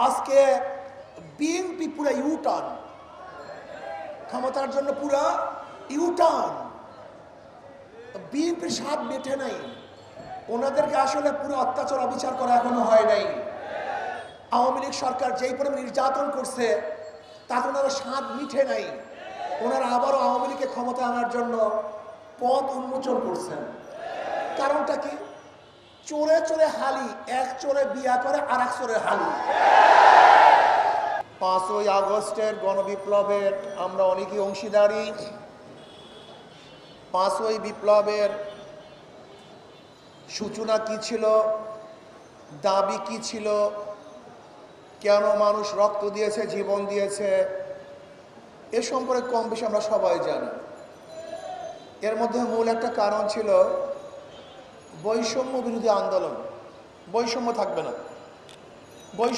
আজকে বিএনপি পুরো ইউটার্ন, ক্ষমতার জন্য পুরো ইউটার্ন। বিএনপির স্বাদ মেটে নাই, ওনাদেরকে আসলে পুরো অত্যাচার অবিচার করা এখনো হয় নাই। আওয়ামী লীগ সরকার যেই পরিমাণ নির্যাতন করছে তাতে ওনারা স্বাদ মিঠে নাই। ওনারা আবারও আওয়ামী লীগকে ক্ষমতা আনার জন্য পথ উন্মোচন করছেন। কারণটা কি? চোরে চোরে হালি, এক চোরে বিয়া করে আর এক চোরে হালি। 5ই আগস্টের গণবিপ্লবের আমরা অনেকেই অংশীদারি। 5ই বিপ্লবের সূচনা কি ছিল, দাবি কি ছিল, কেন মানুষ রক্ত দিয়েছে, জীবন দিয়েছে, এ সম্পর্কে কম বেশি আমরা সবাই জানি। এর মধ্যে মূল একটা কারণ ছিল বৈষম্য বিরোধী আন্দোলন। বৈষম্য থাকবে না।